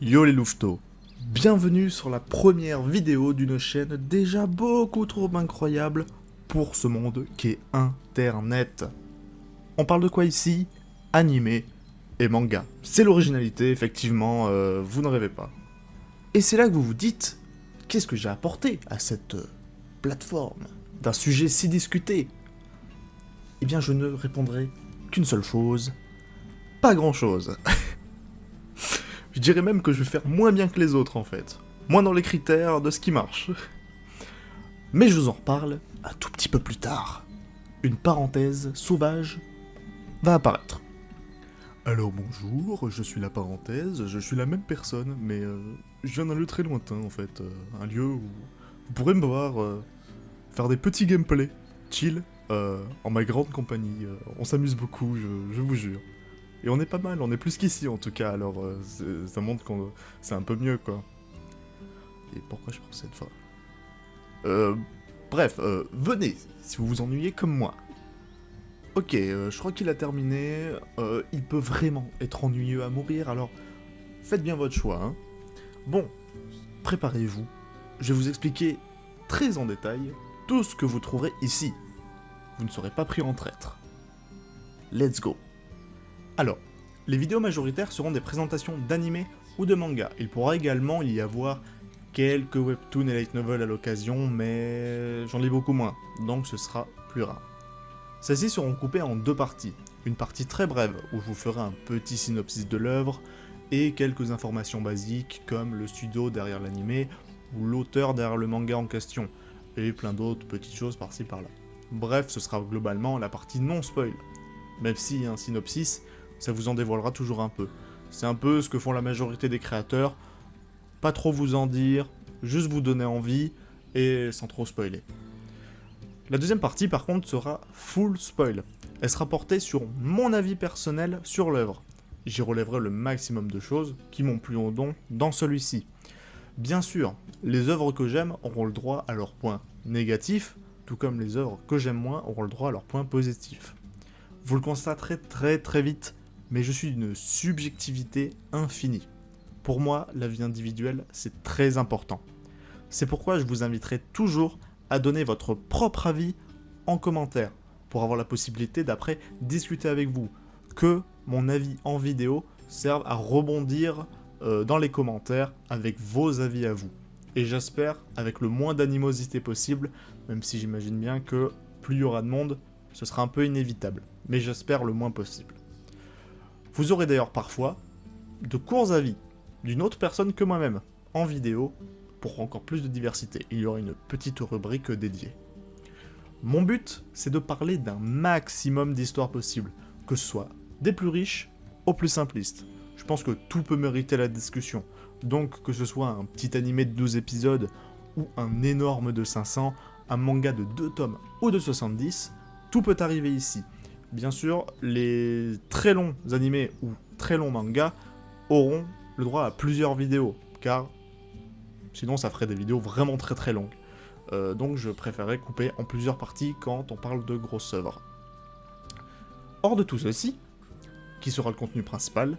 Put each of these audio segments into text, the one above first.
Yo les louveteaux, bienvenue sur la première vidéo d'une chaîne déjà beaucoup trop incroyable pour ce monde qu'est Internet. On parle de quoi ici? Animé et manga. C'est l'originalité, effectivement, vous ne rêvez pas. Et c'est là que vous vous dites, qu'est-ce que j'ai apporté à cette plateforme d'un sujet si discuté? Eh bien je ne répondrai qu'une seule chose, pas grand chose. Je dirais même que je vais faire moins bien que les autres en fait. Moins dans les critères de ce qui marche. Mais je vous en reparle un tout petit peu plus tard. Une parenthèse sauvage va apparaître. Alors bonjour, je suis la parenthèse, je suis la même personne, mais je viens d'un lieu très lointain en fait. Un lieu où vous pourrez me voir faire des petits gameplays, chill, en ma grande compagnie. On s'amuse beaucoup, je vous jure. Et on est pas mal, on est plus qu'ici en tout cas, alors ça montre qu'on c'est un peu mieux quoi. Et pourquoi je prends cette fois Bref, venez, si vous vous ennuyez comme moi. Ok, je crois qu'il a terminé, il peut vraiment être ennuyeux à mourir, alors faites bien votre choix. Hein. Bon, préparez-vous, je vais vous expliquer très en détail tout ce que vous trouverez ici. Vous ne serez pas pris en traître. Let's go. Alors, les vidéos majoritaires seront des présentations d'animés ou de mangas. Il pourra également y avoir quelques webtoons et light novels à l'occasion, mais j'en lis beaucoup moins, donc ce sera plus rare. Celles-ci seront coupées en deux parties. Une partie très brève, où je vous ferai un petit synopsis de l'œuvre, et quelques informations basiques, comme le studio derrière l'animé, ou l'auteur derrière le manga en question, et plein d'autres petites choses par-ci par-là. Bref, ce sera globalement la partie non spoil. Même si un synopsis, ça vous en dévoilera toujours un peu. C'est un peu ce que font la majorité des créateurs, pas trop vous en dire, juste vous donner envie, et sans trop spoiler. La deuxième partie par contre sera full spoil. Elle sera portée sur mon avis personnel sur l'œuvre. J'y relèverai le maximum de choses qui m'ont plu au don dans celui-ci. Bien sûr, les œuvres que j'aime auront le droit à leurs points négatifs, tout comme les œuvres que j'aime moins auront le droit à leurs points positifs. Vous le constaterez très vite, mais je suis d'une subjectivité infinie. Pour moi, la vie individuelle, c'est très important. C'est pourquoi je vous inviterai toujours à donner votre propre avis en commentaire, pour avoir la possibilité d'après discuter avec vous, que mon avis en vidéo serve à rebondir dans les commentaires avec vos avis à vous. Et j'espère avec le moins d'animosité possible, même si j'imagine bien que plus il y aura de monde, ce sera un peu inévitable, mais j'espère le moins possible. Vous aurez d'ailleurs parfois de courts avis d'une autre personne que moi-même, en vidéo, pour encore plus de diversité. Il y aura une petite rubrique dédiée. Mon but, c'est de parler d'un maximum d'histoires possibles, que ce soit des plus riches aux plus simplistes. Je pense que tout peut mériter la discussion, donc que ce soit un petit animé de 12 épisodes, ou un énorme de 500, un manga de 2 tomes ou de 70, tout peut arriver ici. Bien sûr, les très longs animés ou très longs mangas auront le droit à plusieurs vidéos, car sinon ça ferait des vidéos vraiment très longues. Donc je préférais couper en plusieurs parties quand on parle de grosses œuvres. Hors de tout ceci, qui sera le contenu principal,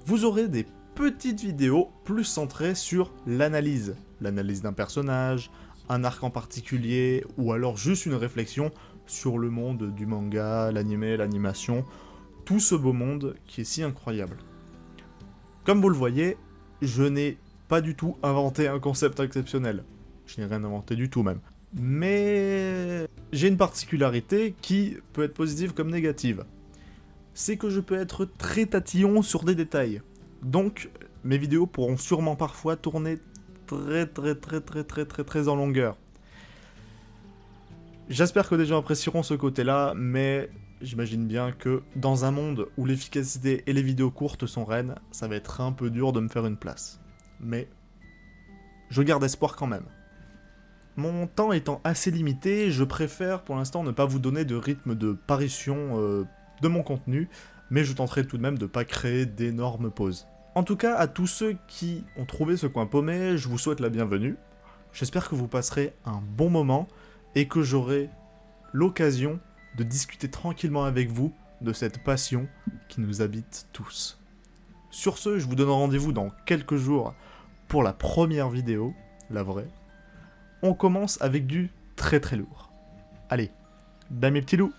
vous aurez des petites vidéos plus centrées sur l'analyse. L'analyse d'un personnage, un arc en particulier, ou alors juste une réflexion sur le monde du manga, l'anime, l'animation, tout ce beau monde qui est si incroyable. Comme vous le voyez, je n'ai pas du tout inventé un concept exceptionnel. Je n'ai rien inventé du tout même. Mais j'ai une particularité qui peut être positive comme négative. C'est que je peux être très tatillon sur des détails. Donc, mes vidéos pourront sûrement parfois tourner très en longueur. J'espère que des gens apprécieront ce côté-là, mais j'imagine bien que dans un monde où l'efficacité et les vidéos courtes sont reines, ça va être un peu dur de me faire une place. Mais je garde espoir quand même. Mon temps étant assez limité, je préfère pour l'instant ne pas vous donner de rythme de parution de mon contenu, mais je tenterai tout de même de ne pas créer d'énormes pauses. En tout cas, à tous ceux qui ont trouvé ce coin paumé, je vous souhaite la bienvenue. J'espère que vous passerez un bon moment et que j'aurai l'occasion de discuter tranquillement avec vous de cette passion qui nous habite tous. Sur ce, je vous donne rendez-vous dans quelques jours pour la première vidéo, la vraie. On commence avec du très très lourd. Allez, bye mes petits loups.